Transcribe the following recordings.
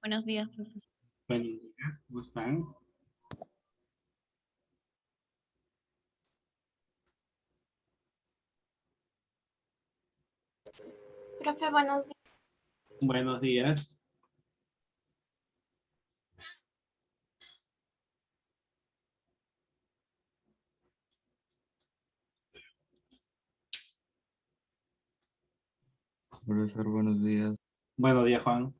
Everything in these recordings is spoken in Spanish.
Buenos días, profe. Buenos días, ¿cómo están? Profe, buenos días. Buenos días. Profesor, buenos días. Buenos días, Juan.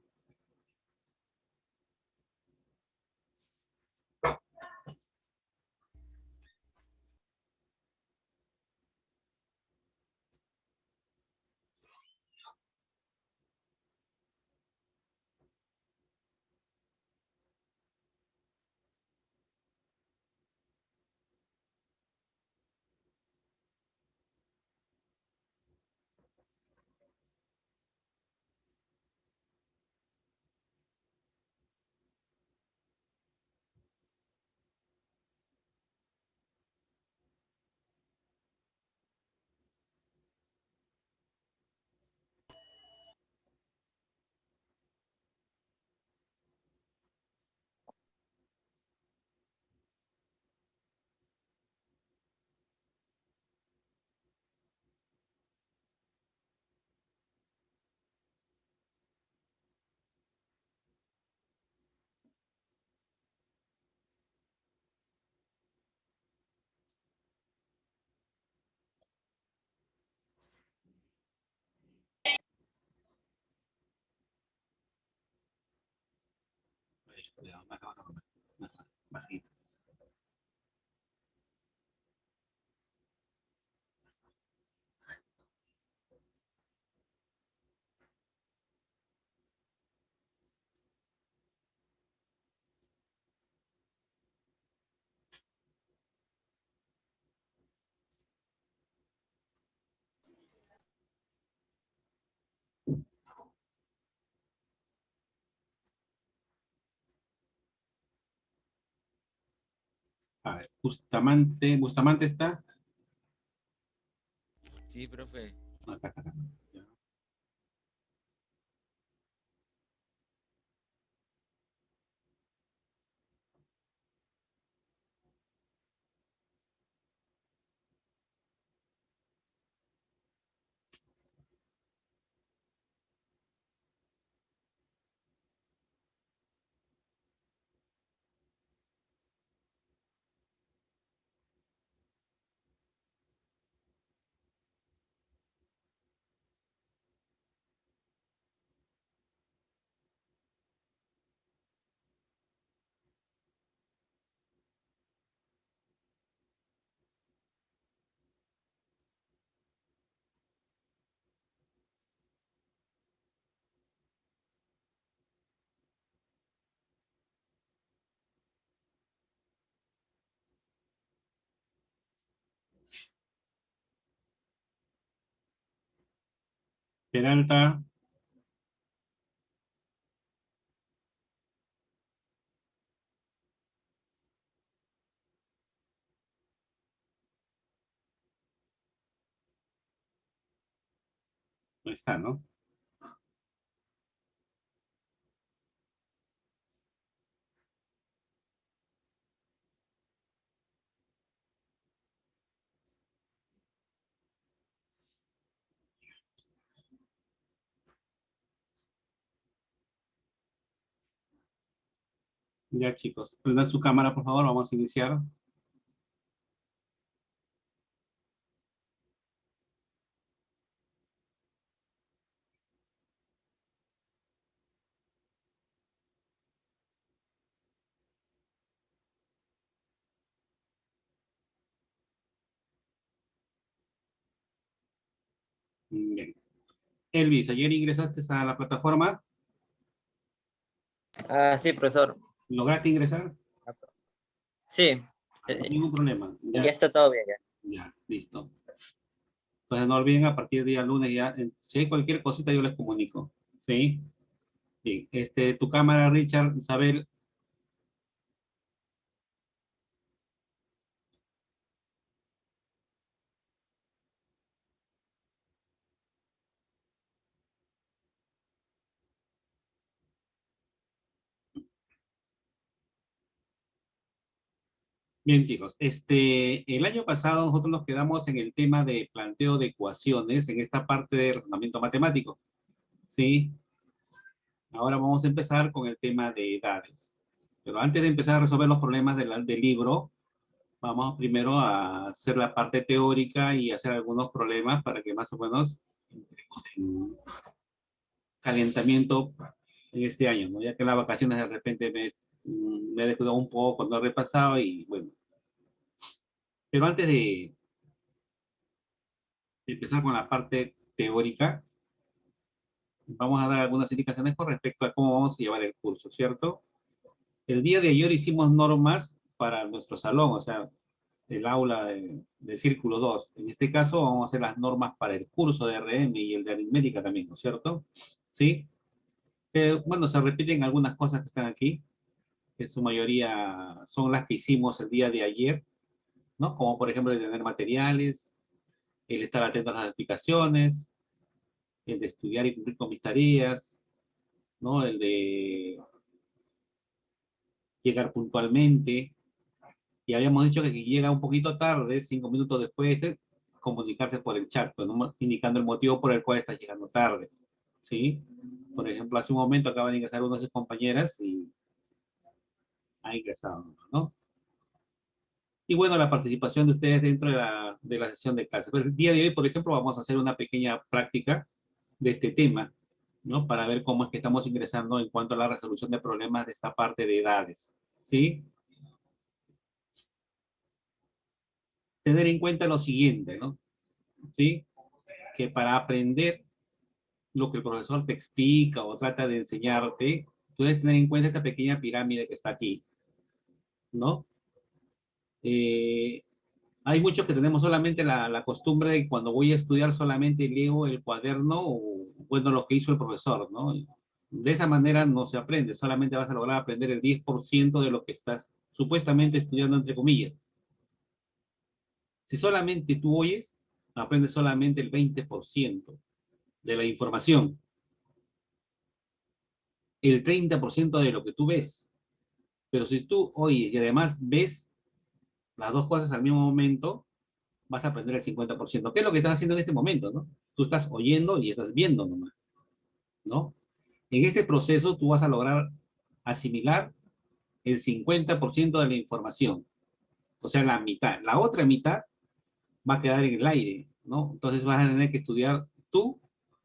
Cuidado, bajito. A ver, Bustamante está. Sí, profe. No, acá está. Ya. Peralta. No está, ¿no? Ya, chicos, prendan su cámara, por favor. Vamos a iniciar. Bien. Elvis, ayer ingresaste a la plataforma. Sí, profesor. ¿Lograste ingresar? Sí, No hay ningún problema. ya está todo bien. Ya. Ya, listo. Entonces no olviden a partir del día lunes ya, si hay cualquier cosita yo les comunico. ¿Sí? Bien. Tu cámara, Richard, Isabel. Bien, chicos, el año pasado nosotros nos quedamos en el tema de planteo de ecuaciones en esta parte de razonamiento matemático, ¿sí? Ahora vamos a empezar con el tema de edades. Pero antes de empezar a resolver los problemas del libro, vamos primero a hacer la parte teórica y hacer algunos problemas para que más o menos entremos en calentamiento en este año, ¿no? Ya que en las vacaciones de repente me he descuidado un poco, no he repasado y bueno. Pero antes de empezar con la parte teórica, vamos a dar algunas indicaciones con respecto a cómo vamos a llevar el curso, ¿cierto? El día de ayer hicimos normas para nuestro salón, o sea, el aula de Círculo 2. En este caso vamos a hacer las normas para el curso de RM y el de aritmética también, ¿no es cierto? ¿Sí? Bueno, se repiten algunas cosas que están aquí, que en su mayoría son las que hicimos el día de ayer, ¿no? Como por ejemplo el de tener materiales, el estar atento a las explicaciones, el de estudiar y cumplir con mis tareas, ¿no? El de llegar puntualmente. Y habíamos dicho que quien llega un poquito tarde, 5 minutos después, comunicarse por el chat, pues, ¿no? Indicando el motivo por el cual estás llegando tarde, ¿sí? Por ejemplo, hace un momento acaban de ingresar una de sus compañeras y ha ingresado, ¿no? Y bueno, la participación de ustedes dentro de la sesión de clase. Pero el día de hoy, por ejemplo, vamos a hacer una pequeña práctica de este tema, ¿no? Para ver cómo es que estamos ingresando en cuanto a la resolución de problemas de esta parte de edades, ¿sí? Tener en cuenta lo siguiente, ¿no? ¿Sí? Que para aprender lo que el profesor te explica o trata de enseñarte, tú debes tener en cuenta esta pequeña pirámide que está aquí, ¿no? Eh, Hay muchos que tenemos solamente la costumbre de que cuando voy a estudiar solamente leo el cuaderno o, bueno, lo que hizo el profesor, ¿no? De esa manera no se aprende, solamente vas a lograr aprender el 10% de lo que estás supuestamente estudiando, entre comillas. Si solamente tú oyes, aprendes solamente el 20% de la información, el 30% de lo que tú ves. Pero si tú oyes y además ves las dos cosas al mismo momento, vas a aprender el 50%. ¿Qué es lo que estás haciendo en este momento, no? Tú estás oyendo y estás viendo nomás, ¿no? En este proceso tú vas a lograr asimilar el 50% de la información, o sea, la mitad. La otra mitad va a quedar en el aire, ¿no? Entonces vas a tener que estudiar tú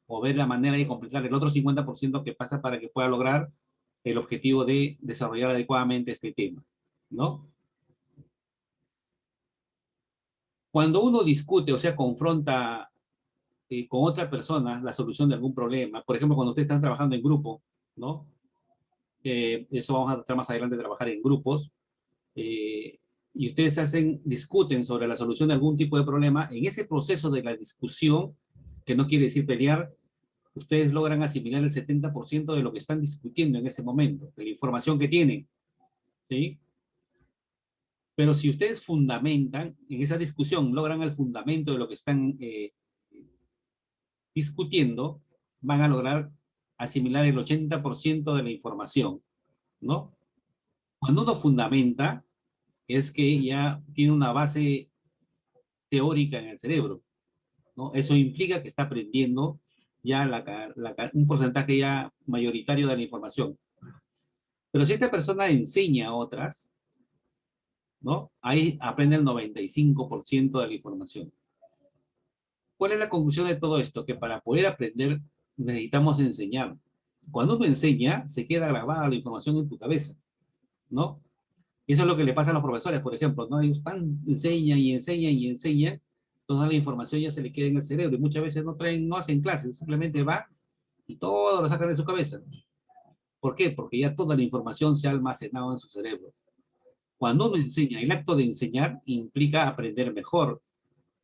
o ver la manera de completar el otro 50% que pasa para que pueda lograr el objetivo de desarrollar adecuadamente este tema, ¿no? Cuando uno discute, o sea, confronta con otra persona la solución de algún problema, por ejemplo, cuando ustedes están trabajando en grupo, ¿no? Eso vamos a tratar más adelante de trabajar en grupos, eh, y ustedes discuten sobre la solución de algún tipo de problema, en ese proceso de la discusión, que no quiere decir pelear, ustedes logran asimilar el 70% de lo que están discutiendo en ese momento, de la información que tienen, ¿sí? Pero si ustedes fundamentan, en esa discusión, logran el fundamento de lo que están discutiendo, van a lograr asimilar el 80% de la información, ¿no? Cuando uno fundamenta, es que ya tiene una base teórica en el cerebro, ¿no? Eso implica que está aprendiendo ya un porcentaje ya mayoritario de la información. Pero si esta persona enseña a otras, ¿no? Ahí aprende el 95% de la información. ¿Cuál es la conclusión de todo esto? Que para poder aprender necesitamos enseñar. Cuando uno enseña, se queda grabada la información en tu cabeza, ¿no? Eso es lo que le pasa a los profesores, por ejemplo, ¿no? Ellos enseñan y enseñan y enseñan, toda la información ya se le queda en el cerebro y muchas veces no hacen clases, simplemente va y todo lo sacan de su cabeza. ¿Por qué? Porque ya toda la información se ha almacenado en su cerebro. Cuando uno enseña, el acto de enseñar implica aprender mejor.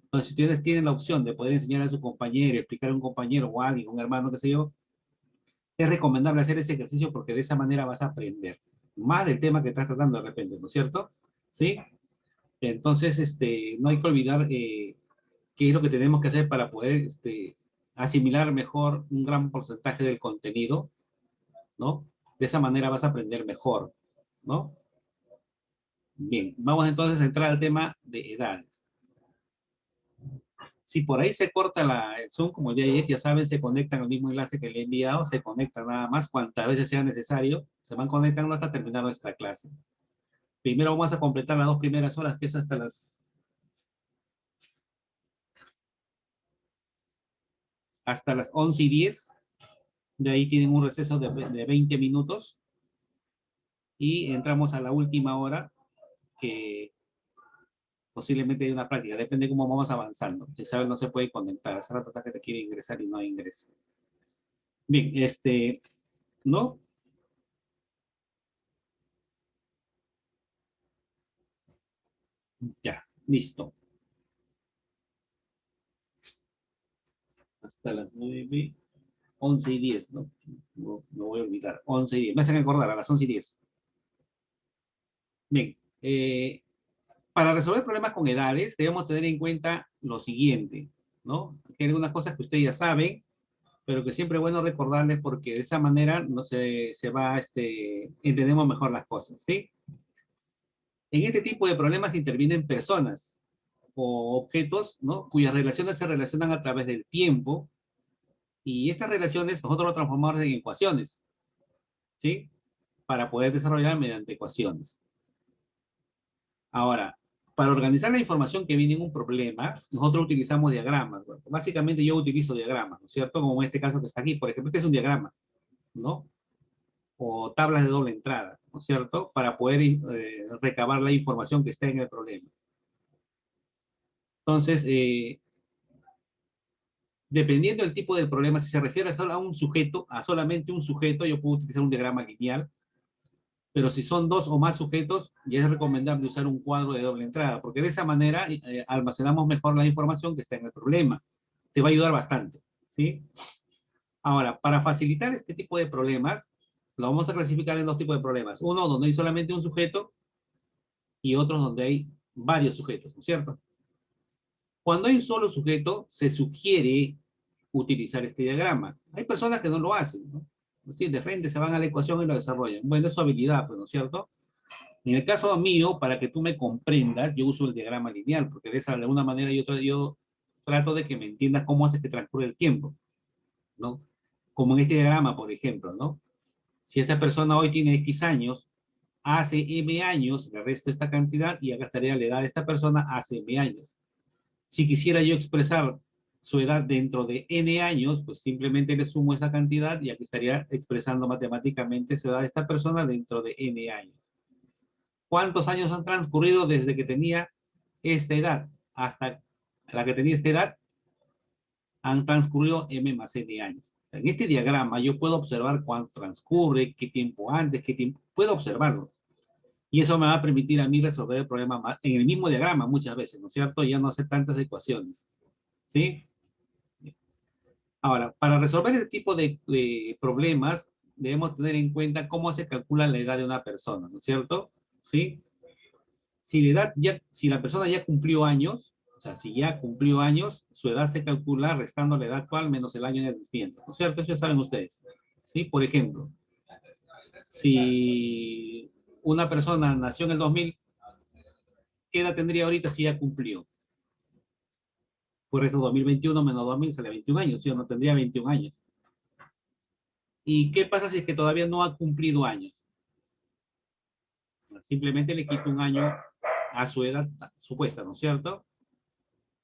Entonces, si ustedes tienen la opción de poder enseñar a su compañero, explicar a un compañero o a alguien, un hermano, qué sé yo, es recomendable hacer ese ejercicio porque de esa manera vas a aprender más del tema que estás tratando de repente, ¿no es cierto? ¿Sí? Entonces, no hay que olvidar qué es lo que tenemos que hacer para poder asimilar mejor un gran porcentaje del contenido, ¿no? De esa manera vas a aprender mejor, ¿no? Bien, vamos entonces a entrar al tema de edades. Si por ahí se corta el Zoom, como ya saben, se conectan al mismo enlace que le he enviado, se conectan nada más cuantas veces sea necesario, se van conectando hasta terminar nuestra clase. Primero vamos a completar las 2 primeras horas, que es hasta las 11:10. De ahí tienen un receso de 20 minutos. Y entramos a la última hora, que posiblemente hay una práctica, depende de cómo vamos avanzando. Si sabes, no se puede conectar. Hace rato que te quiere ingresar y no ingresa. Bien, ¿no? Ya, listo. Hasta las 9, 11:10, ¿no? No voy a olvidar. 11:10. Me hacen acordar a las 11:10. Bien. Para resolver problemas con edades, debemos tener en cuenta lo siguiente, ¿no? Hay algunas cosas que ustedes ya saben, pero que siempre es bueno recordarles porque de esa manera no se va, entendemos mejor las cosas, ¿sí? En este tipo de problemas intervienen personas o objetos, ¿no? Cuyas relaciones se relacionan a través del tiempo, y estas relaciones nosotros lo transformamos en ecuaciones, ¿sí? Para poder desarrollar mediante ecuaciones. Ahora, para organizar la información que viene en un problema, nosotros utilizamos diagramas. Bueno, básicamente yo utilizo diagramas, ¿no es cierto? Como en este caso que está aquí, por ejemplo, este es un diagrama, ¿no? O tablas de doble entrada, ¿no es cierto? Para poder recabar la información que está en el problema. Entonces, dependiendo del tipo del problema, si se refiere solo a un sujeto, a solamente un sujeto, yo puedo utilizar un diagrama lineal, pero si son 2 o más sujetos, ya es recomendable usar un cuadro de doble entrada, porque de esa manera almacenamos mejor la información que está en el problema. Te va a ayudar bastante, ¿sí? Ahora, para facilitar este tipo de problemas, lo vamos a clasificar en 2 tipos de problemas. Uno donde hay solamente un sujeto y otros donde hay varios sujetos, ¿no es cierto? Cuando hay un solo sujeto, se sugiere utilizar este diagrama. Hay personas que no lo hacen, ¿no? Así, de frente se van a la ecuación y lo desarrollan. Bueno, es su habilidad, pues, ¿no es cierto? En el caso mío, para que tú me comprendas, yo uso el diagrama lineal, porque de alguna manera yo trato de que me entiendas cómo hace que transcurre el tiempo, ¿no? Como en este diagrama, por ejemplo, ¿no? Si esta persona hoy tiene X años, hace M años, le resto esta cantidad y acá estaría la edad de esta persona hace M años. Si quisiera yo expresar su edad dentro de N años, pues simplemente le sumo esa cantidad y aquí estaría expresando matemáticamente su edad de esta persona dentro de N años. ¿Cuántos años han transcurrido desde que tenía esta edad hasta la que tenía esta edad? Han transcurrido M más N años. En este diagrama yo puedo observar cuánto transcurre, qué tiempo antes, qué tiempo... Puedo observarlo. Y eso me va a permitir a mí resolver el problema en el mismo diagrama muchas veces, ¿no es cierto? Ya no hacer tantas ecuaciones, ¿sí? Ahora, para resolver este tipo de problemas, debemos tener en cuenta cómo se calcula la edad de una persona, ¿no es cierto? ¿Sí? Si la persona ya cumplió años, o sea, si ya cumplió años, su edad se calcula restando la edad actual menos el año de nacimiento, ¿no es cierto? Eso ya saben ustedes, ¿sí? Por ejemplo, si una persona nació en el 2000, ¿qué edad tendría ahorita si ya cumplió? Por esto 2021 menos 2000 sale 21 años, ¿sí o no? Tendría 21 años. ¿Y qué pasa si es que todavía no ha cumplido años? Simplemente le quito un año a su edad supuesta, ¿no es cierto?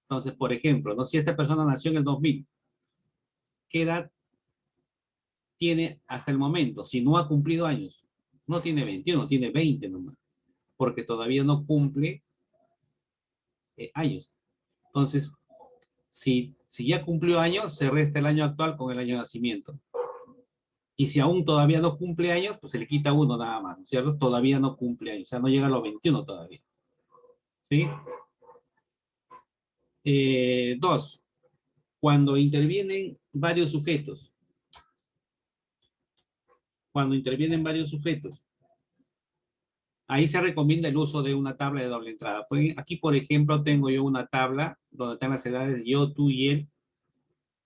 Entonces, por ejemplo, ¿no? Si esta persona nació en el 2000, ¿qué edad tiene hasta el momento? Si no ha cumplido años, no tiene 21, tiene 20 nomás, porque todavía no cumple años. Entonces, si ya cumplió años, se resta el año actual con el año de nacimiento. Y si aún todavía no cumple años, pues se le quita uno nada más, ¿no es cierto? Todavía no cumple años, o sea, no llega a los 21 todavía. ¿Sí? 2. Cuando intervienen varios sujetos. Cuando intervienen varios sujetos. Ahí se recomienda el uso de una tabla de doble entrada. Aquí, por ejemplo, tengo yo una tabla donde están las edades yo, tú y él.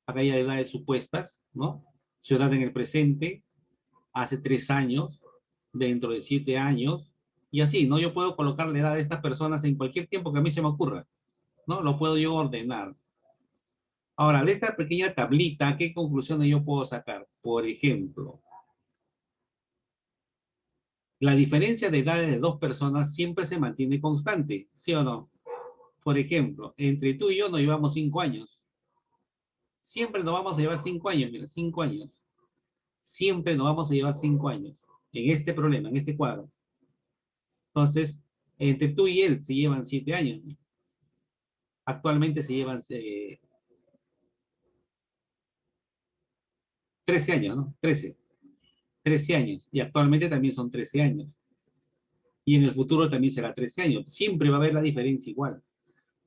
Acá hay edades supuestas, ¿no? Su edad en el presente, hace 3 años, dentro de 7 años, Y así, ¿no? Yo puedo colocar la edad de estas personas en cualquier tiempo que a mí se me ocurra, ¿no? Lo puedo yo ordenar. Ahora, de esta pequeña tablita, ¿qué conclusiones yo puedo sacar? Por ejemplo, la diferencia de edades de dos personas siempre se mantiene constante, ¿sí o no? Por ejemplo, entre tú y yo nos llevamos 5 años. Siempre nos vamos a llevar 5 años, mira, 5 años. Siempre nos vamos a llevar 5 años en este problema, en este cuadro. Entonces, entre tú y él se llevan 7 años. Actualmente se llevan 13 años, ¿no? 13 años. Y actualmente también son 13 años. Y en el futuro también será 13 años. Siempre va a haber la diferencia igual.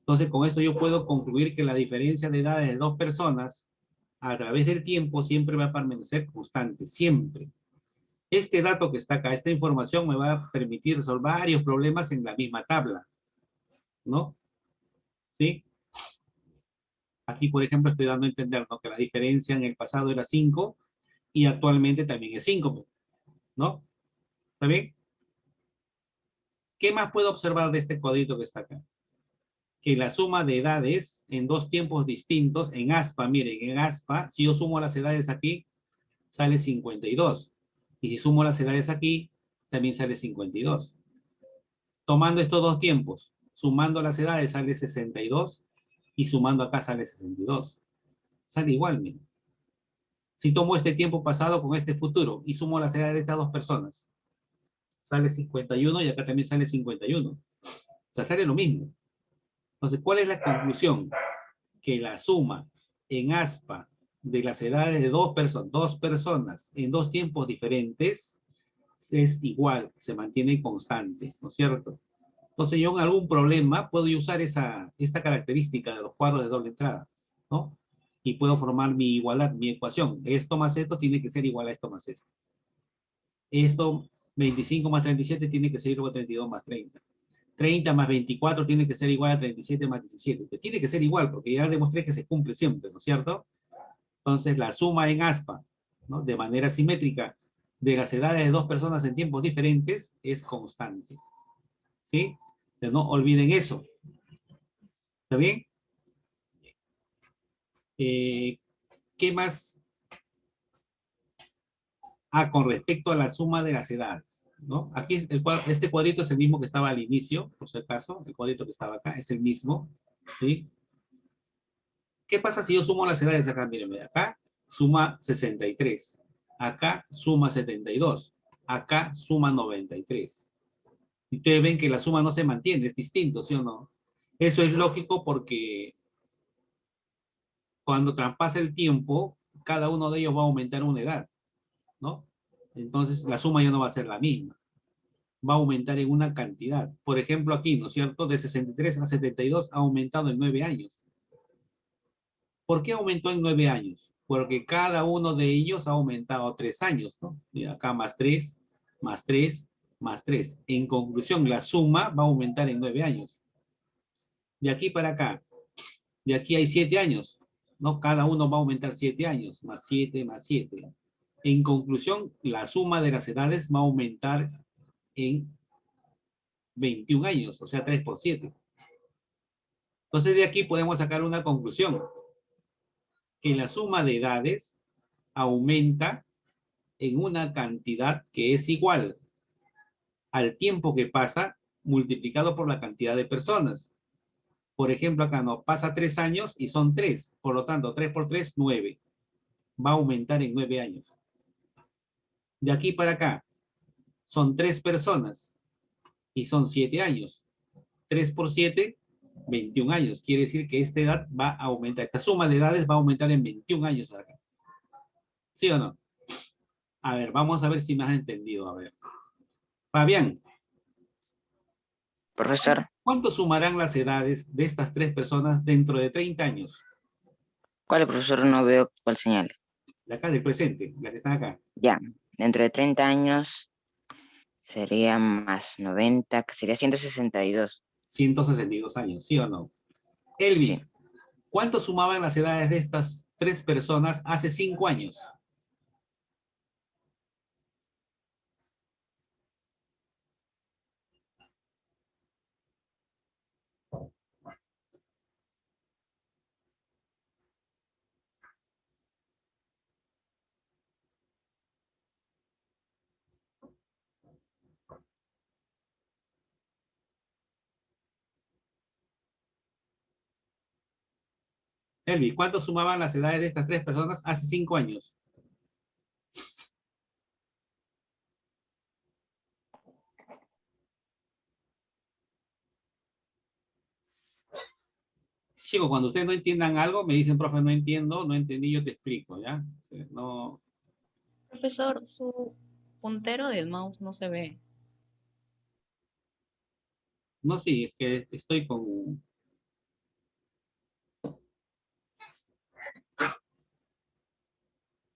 Entonces, con esto yo puedo concluir que la diferencia de edades de dos personas a través del tiempo siempre va a permanecer constante, siempre. Este dato que está acá, esta información me va a permitir resolver varios problemas en la misma tabla, ¿no? ¿Sí? Aquí, por ejemplo, estoy dando a entender, ¿no?, que la diferencia en el pasado era 5 y actualmente también es 5, ¿no? ¿Está bien? ¿Qué más puedo observar de este cuadrito que está acá? Que la suma de edades en dos tiempos distintos, en aspa, miren, en aspa, si yo sumo las edades aquí, sale 52. Y si sumo las edades aquí, también sale 52. Tomando estos dos tiempos, sumando las edades, sale 62. Y sumando acá sale 62. Sale igual, miren. Si tomo este tiempo pasado con este futuro y sumo las edades de estas dos personas, sale 51 y acá también sale 51. O sea, sale lo mismo. Entonces, ¿cuál es la conclusión? Que la suma en aspa de las edades de dos personas en dos tiempos diferentes es igual, se mantiene constante, ¿no es cierto? Entonces yo en algún problema puedo usar esta característica de los cuadros de doble entrada, ¿no? Y puedo formar mi igualdad, mi ecuación. Esto más esto tiene que ser igual a esto más esto. Esto, 25 más 37 tiene que ser igual a 32 más 30. 30 más 24 tiene que ser igual a 37 más 17. Tiene que ser igual, porque ya demostré que se cumple siempre, ¿no es cierto? Entonces, la suma en aspa, ¿no?, de manera simétrica, de las edades de dos personas en tiempos diferentes, es constante. ¿Sí? Entonces, no olviden eso. ¿Está bien? ¿Qué más? Ah, con respecto a la suma de las edades, ¿no? Aquí este cuadrito es el mismo que estaba al inicio, por si acaso, el cuadrito que estaba acá es el mismo, ¿sí? ¿Qué pasa si yo sumo las edades acá? Mírenme, acá suma 63, acá suma 72, acá suma 93. Y ustedes ven que la suma no se mantiene, es distinto, ¿sí o no? Eso es lógico porque cuando traspasa el tiempo, cada uno de ellos va a aumentar una edad, ¿no? Entonces la suma ya no va a ser la misma, va a aumentar en una cantidad. Por ejemplo aquí, ¿no es cierto? De 63 a 72 ha aumentado en 9 años. ¿Por qué aumentó en 9 años? Porque cada uno de ellos ha aumentado 3 años, ¿no? Mira, acá más 3, más 3, más 3. En conclusión, la suma va a aumentar en 9 años. De aquí para acá, de aquí hay 7 años, ¿no? Cada uno va a aumentar 7 años, más 7, más 7. En conclusión, la suma de las edades va a aumentar en 21 años, o sea, 3 por 7. Entonces, de aquí podemos sacar una conclusión, que la suma de edades aumenta en una cantidad que es igual al tiempo que pasa multiplicado por la cantidad de personas. Por ejemplo, acá nos pasa 3 años y son 3. Por lo tanto, 3 por 3, 9. Va a aumentar en 9 años. De aquí para acá, son 3 personas y son 7 años. 3 por 7, 21 años. Quiere decir que esta edad va a aumentar. Esta suma de edades va a aumentar en 21 años acá. ¿Sí o no? A ver, vamos a ver si me has entendido. A ver. Fabián. Profesor, ¿Cuánto sumarán las edades de estas 3 personas dentro de 30 años? ¿cuál profesor? No veo cuál señal. De acá, del presente, la que están acá. Ya, dentro de 30 años sería más 90, que sería 162. 162 años, ¿sí o no? Sí, Elvis, ¿cuánto sumaban las edades de estas 3 personas hace 5 años? Elvis, ¿cuánto sumaban las edades de estas tres personas hace 5 años? Chicos, cuando ustedes no entiendan algo, me dicen, profe, no entiendo, no entendí, yo te explico, ¿ya? O sea, no, Profesor, su puntero del mouse no se ve. no, sí, es que estoy con...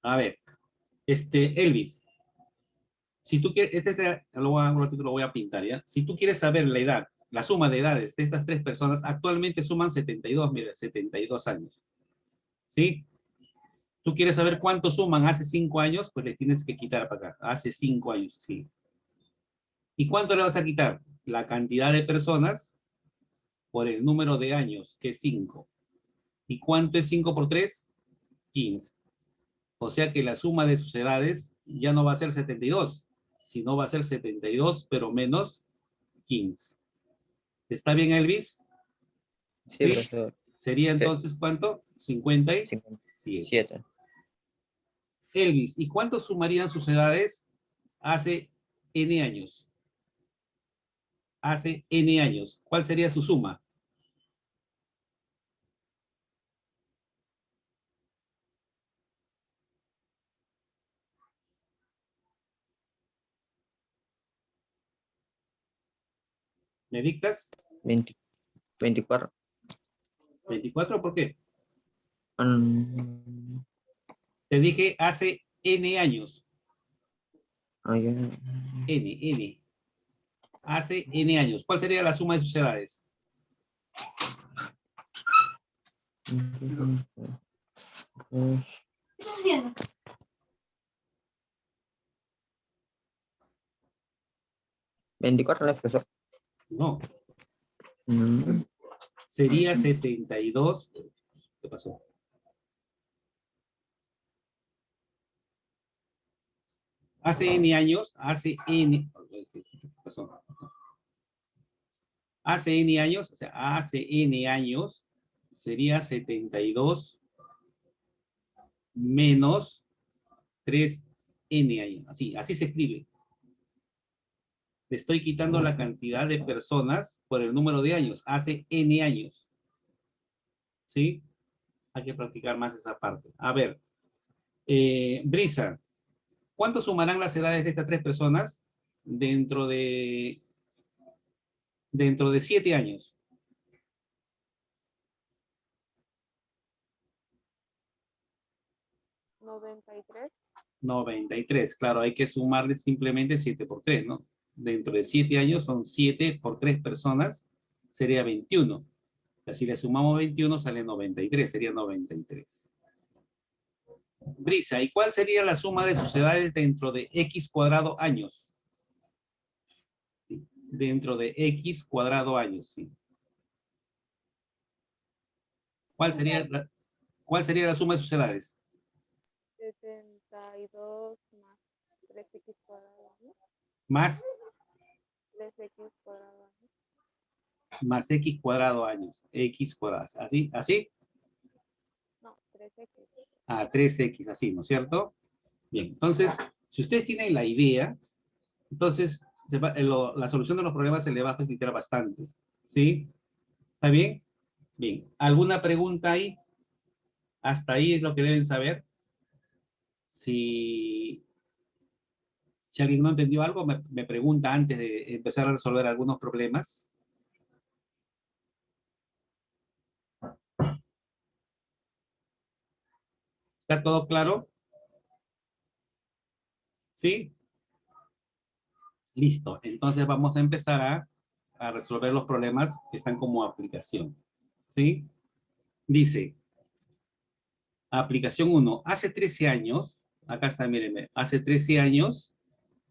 A ver, Elvis, si tú quieres, un ratito lo voy a pintar, ¿ya? Si tú quieres saber la edad, la suma de edades de estas tres personas, actualmente suman 72, mira, 72 años, ¿sí? Tú quieres saber cuánto suman hace 5 años, pues le tienes que quitar para acá, hace 5 años, sí. ¿Y cuánto le vas a quitar? La cantidad de personas por el número de años, que es 5. ¿Y cuánto es 5 por 3? 15. O sea que la suma de sus edades ya no va a ser 72, sino va a ser 72, pero menos 15. ¿Está bien, Elvis? Sí, profesor. Sería Sí. entonces, ¿cuánto? 57. 57. Elvis, ¿y cuánto sumarían sus edades hace N años? Hace N años. ¿Cuál sería su suma? ¿Me dictas? 20, 24. 24, ¿por qué? Mm, Te dije hace N años. ay, N. Hace N años. ¿Cuál sería la suma de sus edades? ¿Qué estás haciendo? ¿24 no es, profesor? No. Mm, Sería 72. ¿Qué pasó? Hace N años, hace N. ¿Qué pasó? Hace N años, o sea, hace N años sería 72 menos 3N años. Así se escribe. Le estoy quitando la cantidad de personas por el número de años. Hace N años. ¿Sí? Hay que practicar más esa parte. A ver, Brisa, ¿cuánto sumarán las edades de estas tres personas dentro de 7 años? 93. 93, claro, hay que sumarle simplemente 7 por 3, ¿no? Dentro de 7 años son 7 por 3 personas, sería 21. O sea, si le sumamos 21 sale 93, sería 93. Brisa, ¿y cuál sería la suma de sus edades dentro de x cuadrado años? Sí, dentro de x cuadrado años, sí. ¿Cuál sería la suma de sus edades? 72 más 3x cuadrado, ¿no? Más 3x cuadrado, ¿no? más x cuadrado años. X cuadrado. ¿Así? ¿Así? No, 3x. A 3x, así, ¿no es cierto? Bien, entonces, si ustedes tienen la idea, entonces la solución de los problemas se le va a facilitar bastante. ¿Sí? ¿Está bien? Bien. ¿Alguna pregunta ahí? Hasta ahí es lo que deben saber. Si alguien no entendió algo, me pregunta antes de empezar a resolver algunos problemas. ¿Está todo claro? ¿Sí? Listo. Entonces vamos a empezar a resolver los problemas que están como aplicación. ¿Sí? Dice, aplicación 1. Hace 13 años, acá está, mírenme, hace 13 años,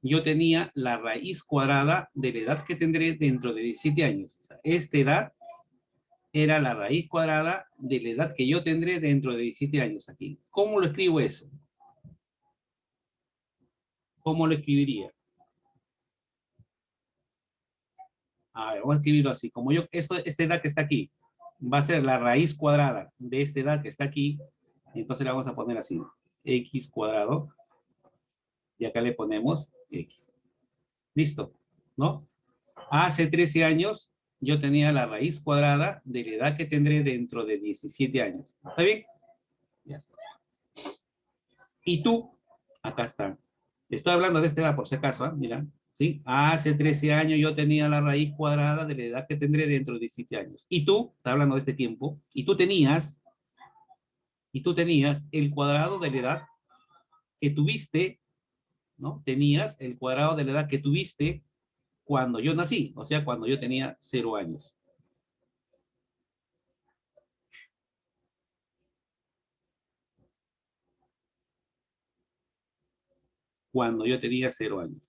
yo tenía la raíz cuadrada de la edad que tendré dentro de 17 años. O sea, esta edad era la raíz cuadrada de la edad que yo tendré dentro de 17 años aquí. ¿Cómo lo escribo eso? ¿Cómo lo escribiría? A ver, vamos a escribirlo así. Como esta edad que está aquí, va a ser la raíz cuadrada de esta edad que está aquí. Entonces la vamos a poner así. X cuadrado. Y acá le ponemos X. Listo, ¿no? Hace 13 años yo tenía la raíz cuadrada de la edad que tendré dentro de 17 años. ¿Está bien? Ya está. Y tú, acá está. Estoy hablando de esta edad por si acaso, ¿eh? Mira, ¿sí? Hace 13 años yo tenía la raíz cuadrada de la edad que tendré dentro de 17 años. Y tú, está hablando de este tiempo, y tú tenías el cuadrado de la edad que tuviste, ¿no? Tenías el cuadrado de la edad que tuviste cuando yo nací, o sea, cuando yo tenía 0 años. Cuando yo tenía 0 años.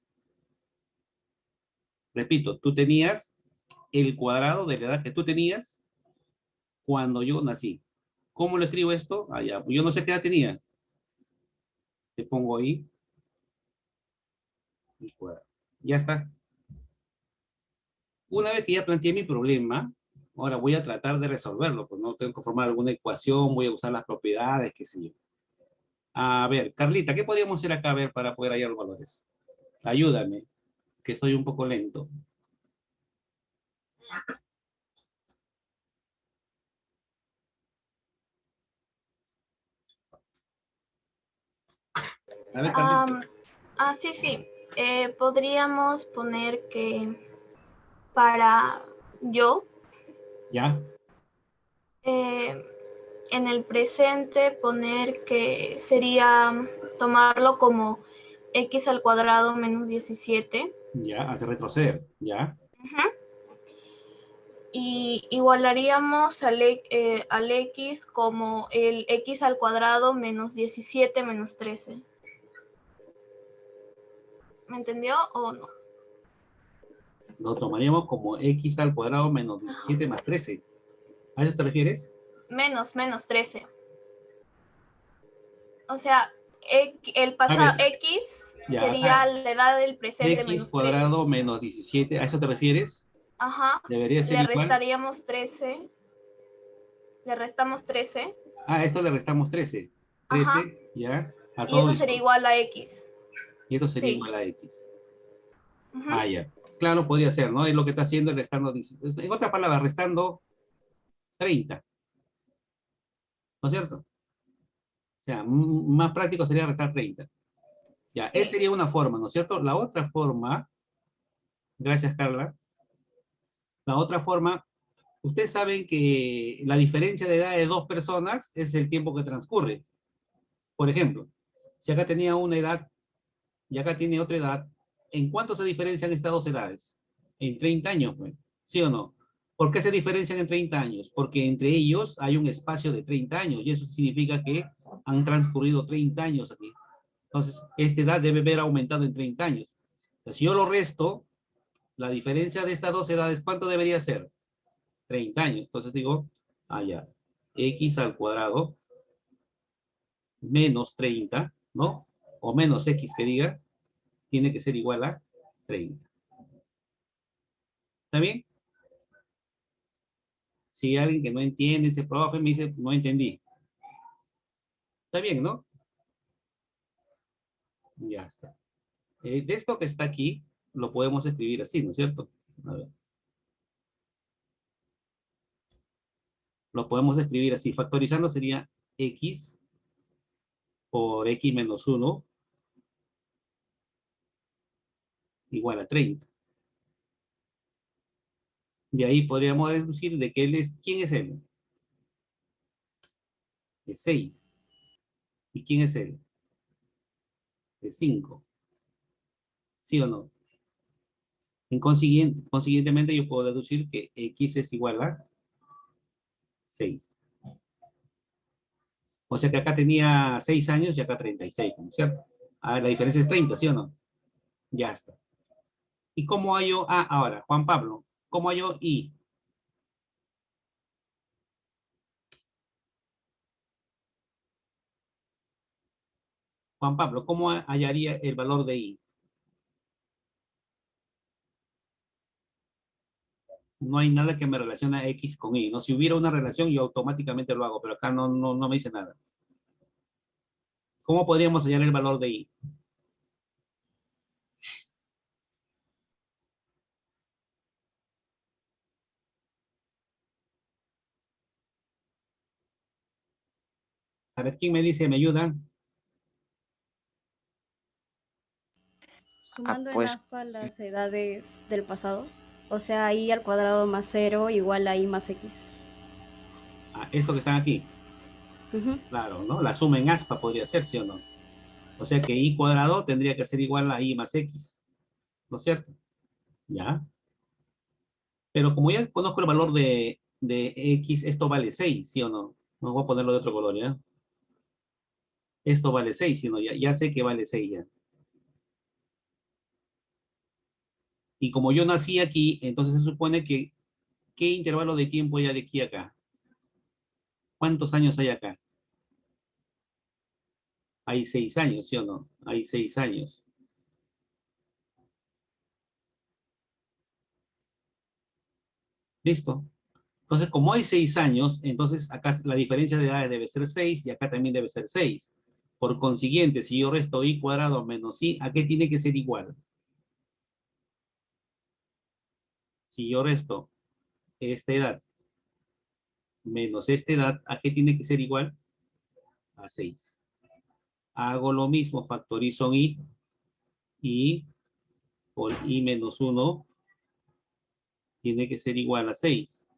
Repito, tú tenías el cuadrado de la edad que tú tenías cuando yo nací. ¿Cómo lo escribo esto? Ah, ya, yo no sé qué edad tenía. Le pongo ahí el cuadrado. Ya está. Una vez que ya planteé mi problema, ahora voy a tratar de resolverlo, pues no tengo que formar alguna ecuación, voy a usar las propiedades, qué sé yo. A ver, Carlita, ¿qué podríamos hacer acá a ver para poder hallar los valores? Ayúdame, que soy un poco lento. A ver, Carlita. Sí. Podríamos poner que para yo, Ya, en el presente poner que sería tomarlo como x al cuadrado menos 17. ya, hace retroceder, ya. Y igualaríamos al x como el x al cuadrado menos 17 menos 13. ¿Me entendió o no? Lo tomaríamos como x al cuadrado menos 17 más 13. ¿A eso te refieres? Menos 13. O sea, el A pasado ver, x ya, sería la edad del presente x menos 13. cuadrado menos 17, ¿a eso te refieres? Ajá. Debería ser Le igual. restaríamos 13. Le restamos 13. A esto le restamos 13. 13, Ajá. ya, a Y todo eso esto. sería igual a x. Y esto sería Sí. igual a x. Ujú. Ah, ya. Claro, podría ser, ¿no? Es lo que está haciendo es restando, en otras palabras, restando 30. ¿No es cierto? O sea, más práctico sería restar 30. Ya, esa sería una forma, ¿no es cierto? La otra forma, gracias Carla, la otra forma, ustedes saben que la diferencia de edad de dos personas es el tiempo que transcurre. Por ejemplo, si acá tenía una edad y acá tiene otra edad, ¿en cuánto se diferencian estas dos edades? En 30 años, pues, ¿sí o no? ¿Por qué se diferencian en 30 años? Porque entre ellos hay un espacio de 30 años y eso significa que han transcurrido 30 años aquí. Entonces, esta edad debe haber aumentado en 30 años. Entonces, si yo lo resto, la diferencia de estas dos edades, ¿cuánto debería ser? 30 años. Entonces digo, ya, x al cuadrado menos 30, ¿no? O menos x que diga, tiene que ser igual a 30. ¿Está bien? Si alguien que no entiende, ese profe me dice, no entendí. Está bien, ¿no? Ya está. De esto que está aquí, lo podemos escribir así, ¿no es cierto? A ver. Lo podemos escribir así. Factorizando sería x por x menos 1 igual a 30. De ahí podríamos deducir de que él es, ¿quién es él? Es 6. ¿Y quién es él? Es 5. ¿Sí o no? Consiguientemente yo puedo deducir que x es igual a 6. O sea que acá tenía 6 años y acá 36, ¿no es cierto? Ah, la diferencia es 30, ¿sí o no? Ya está. ¿Y cómo hallo? Ahora, Juan Pablo, ¿cómo hallo y? Juan Pablo, ¿cómo hallaría el valor de i? No hay nada que me relacione a X con Y, ¿no? Si hubiera una relación, yo automáticamente lo hago, pero acá no me dice nada. ¿Cómo podríamos hallar el valor de Y? A ver, ¿quién me dice, me ayuda? Sumando en pues aspa las edades del pasado. O sea, I al cuadrado más 0 igual a I más X. Ah, esto que están aquí. Ujú. Claro, ¿no? La suma en aspa podría ser, ¿sí o no? O sea que Y cuadrado tendría que ser igual a Y más X. ¿No es cierto? ¿Ya? Pero como ya conozco el valor de X, esto vale 6, ¿sí o no? No voy a ponerlo de otro color, ¿ya? Esto vale 6, ¿sí o no? Ya sé que vale 6 ya. Y como yo nací aquí, entonces se supone que, ¿qué intervalo de tiempo hay de aquí a acá? ¿Cuántos años hay acá? Hay 6 años, ¿sí o no? Hay 6 años. ¿Listo? Entonces, como hay 6 años, entonces acá la diferencia de edades debe ser 6 y acá también debe ser 6. Por consiguiente, si yo resto Y cuadrado menos Y, ¿a qué tiene que ser igual? Si yo resto esta edad menos esta edad, ¿a qué tiene que ser igual? A 6. Hago lo mismo, factorizo y por I menos 1 tiene que ser igual a 6.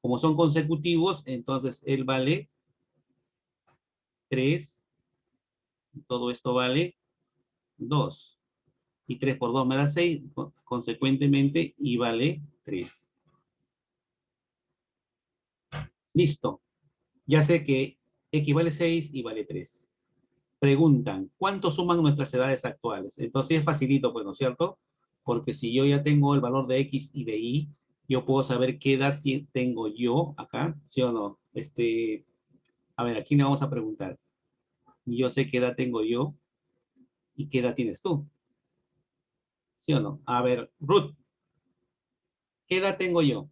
Como son consecutivos, entonces él vale 3, todo esto vale 2. Y 3 por 2 me da 6, consecuentemente I vale 3. Listo. Ya sé que X vale 6 y vale 3. Preguntan, ¿cuánto suman nuestras edades actuales? Entonces es facilito, pues, ¿no es cierto? Porque si yo ya tengo el valor de X y de Y, yo puedo saber qué edad tengo yo acá, ¿sí o no? A ver, ¿a quién le vamos a preguntar? Yo sé qué edad tengo yo y qué edad tienes tú, ¿sí o no? A ver, Ruth, ¿qué edad tengo yo?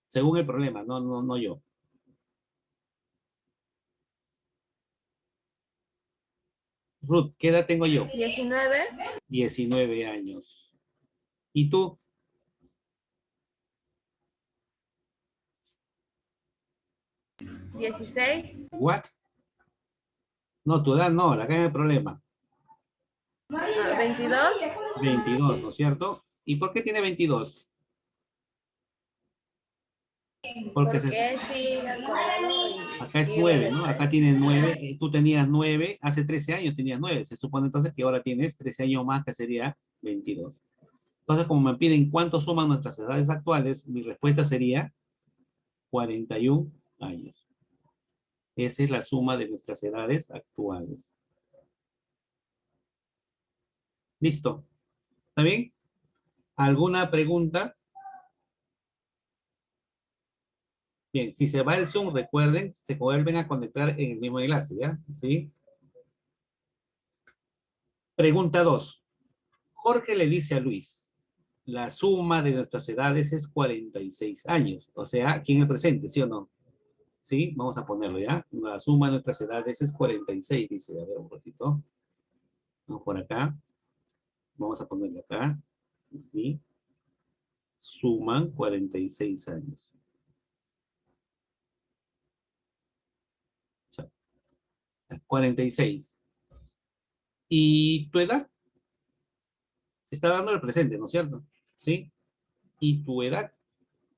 Según el problema, no yo. Ruth, ¿qué edad tengo yo? 19, 19 años. ¿Y tú? 16, ¿What? No, tu edad no, acá hay el problema. 22. 22, ¿no es cierto? ¿Y por qué tiene 22? Porque Porque sí, al cuadrado acá es y vale 9, ¿no? Acá 3. tiene 9, tú tenías 9, hace 13 años tenías 9. Se supone entonces que ahora tienes 13 años más, que sería 22. Entonces, como me piden cuánto suman nuestras edades actuales, mi respuesta sería 41 años. Esa es la suma de nuestras edades actuales. Listo. ¿Está bien? ¿Alguna pregunta? Bien, si se va el Zoom, recuerden, se vuelven a conectar en el mismo enlace, ¿ya? ¿Sí? Pregunta 2. Jorge le dice a Luis, la suma de nuestras edades es 46 años. O sea, aquí en el presente, ¿sí o no? ¿Sí? Vamos a ponerlo, ¿ya? La suma de nuestras edades es 46, dice. A ver, un ratito. Vamos por acá. Vamos a ponerlo acá. ¿Sí? Suman 46 años. 46. ¿Y tu edad? Está dando el presente, ¿no es cierto? ¿Sí? ¿Y tu edad?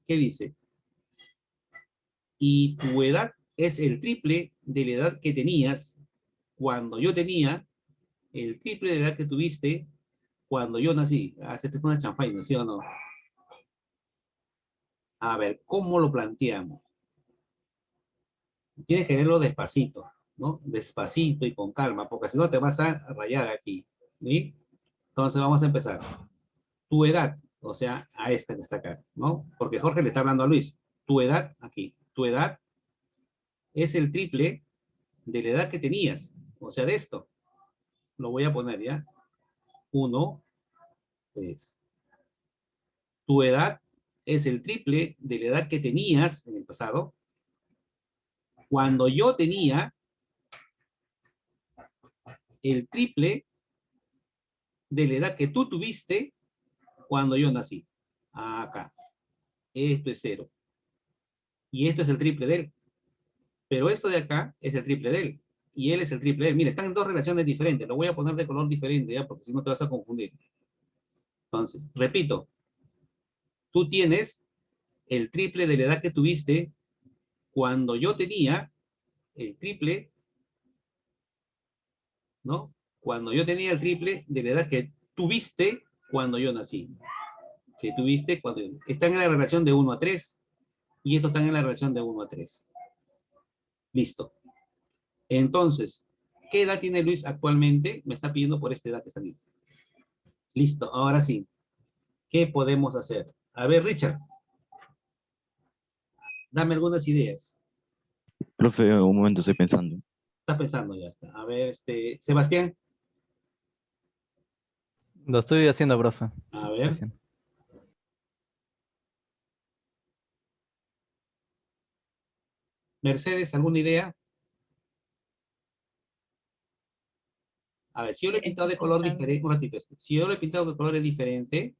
¿Qué dice? Y tu edad es el triple de la edad que tenías cuando yo tenía, el triple de la edad que tuviste cuando yo nací. Hacete una chanfaina, ¿sí o no? A ver, ¿cómo lo planteamos? Tienes que leerlo despacito, ¿no? Despacito y con calma, porque si no te vas a rayar aquí, ¿sí? Entonces vamos a empezar. Tu edad, o sea, a esta que está acá, ¿no? Porque Jorge le está hablando a Luis. Tu edad, aquí, tu edad es el triple de la edad que tenías, o sea, de esto. Lo voy a poner, ¿ya? 1, 3. Tu edad es el triple de la edad que tenías en el pasado, cuando yo tenía el triple de la edad que tú tuviste cuando yo nací. Acá. Esto es 0. Y esto es el triple de él. Pero esto de acá es el triple de él. Y él es el triple de él. Mira, están en dos relaciones diferentes. Lo voy a poner de color diferente, ¿ya? Porque si no te vas a confundir. Entonces, repito. Tú tienes el triple de la edad que tuviste cuando yo tenía el triple, ¿no? Cuando yo tenía el triple de la edad que tuviste cuando yo nací. Que tuviste cuando... Están en la relación de 1 a 3 y estos están en la relación de 1 a 3. Listo. Entonces, ¿qué edad tiene Luis actualmente? Me está pidiendo por esta edad que está aquí. Listo, ahora sí. ¿Qué podemos hacer? A ver, Richard. Dame algunas ideas. Profe, un momento, estoy pensando. Estás pensando, ya está. A ver, Sebastián. Lo estoy haciendo, profe. A ver. Recién. Mercedes, ¿alguna idea? A ver, si yo lo he pintado de color diferente, un ratito, si yo lo he pintado de colores diferente,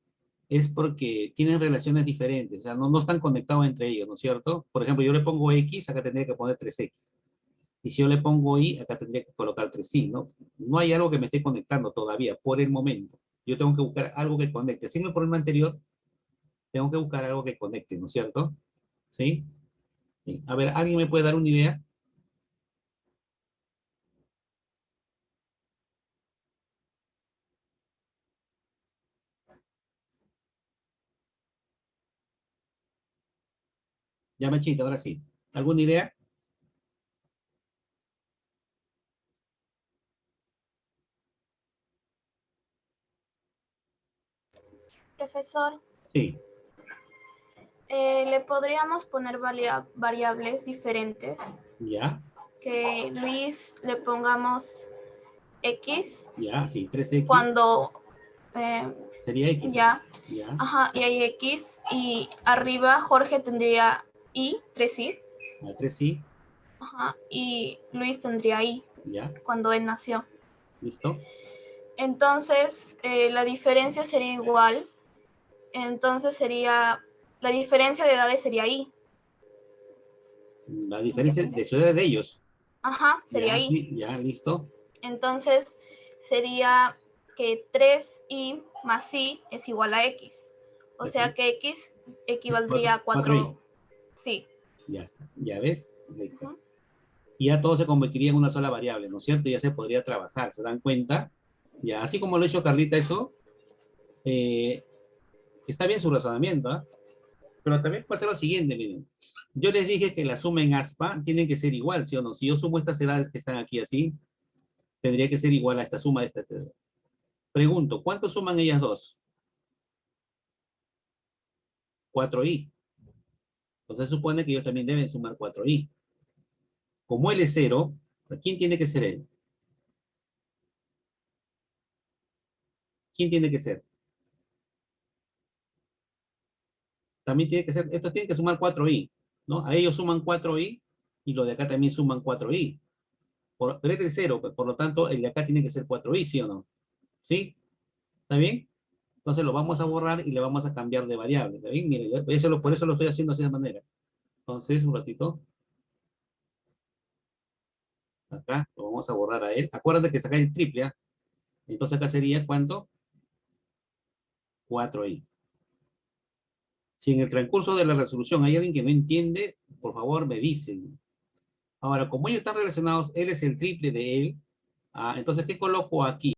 es porque tienen relaciones diferentes, o sea, no están conectados entre ellos, ¿no es cierto? Por ejemplo, yo le pongo X, acá tendría que poner 3X. Y si yo le pongo Y, acá tendría que colocar 3Y, ¿no? No hay algo que me esté conectando todavía, por el momento. Yo tengo que buscar algo que conecte. Sin el problema anterior, tengo que buscar algo que conecte, ¿no es cierto? ¿Sí? Sí. A ver, ¿alguien me puede dar una idea? Ya, Machita, ahora sí. ¿Alguna idea? Profesor, Sí. le podríamos poner variables diferentes. Ya, Que Luis le pongamos X ya, sí, 3X. cuando Sería X. ya, Ya, ajá, y hay X, y arriba Jorge tendría Y, 3Y, a 3Y. ajá, y Luis tendría Y Ya, cuando él nació. listo. Entonces, la diferencia sería igual. Entonces la diferencia de edades sería Y. La diferencia de su edad de ellos. Ajá, sería Ya, Y. sí, ya, listo. Entonces, sería que 3Y más Y es igual a X. O sea que X equivaldría a 4. Sí. Ya está. ¿Ya ves? Listo. Ujú. Y ya todo se convertiría en una sola variable, ¿no es cierto? Ya se podría trabajar, ¿se dan cuenta? Ya, así como lo ha hecho Carlita eso, está bien su razonamiento, ¿ah? Pero también puede ser lo siguiente, miren. Yo les dije que la suma en aspa tiene que ser igual, ¿sí o no? Si yo sumo estas edades que están aquí así, tendría que ser igual a esta suma de estas edades. Pregunto, ¿cuánto suman ellas dos? 4y. Entonces supone que ellos también deben sumar 4y. Como él es 0, ¿quién tiene que ser él? ¿Quién tiene que ser? También tiene que ser, estos tienen que sumar 4i, ¿no? A ellos suman 4i y los de acá también suman 4i. Pero es el 0, pues, por lo tanto, el de acá tiene que ser 4i, ¿sí o no? ¿Sí? ¿Está bien? Entonces lo vamos a borrar y le vamos a cambiar de variable, ¿está bien? Mire, por eso lo estoy haciendo de esa manera. Entonces, un ratito. Acá lo vamos a borrar a él. Acuérdate que saca el triple, ¿ah? Entonces acá sería, ¿cuánto? 4i. Si en el transcurso de la resolución hay alguien que no entiende, por favor me dicen. Ahora, como ellos están relacionados, él es el triple de él, entonces, ¿qué coloco aquí?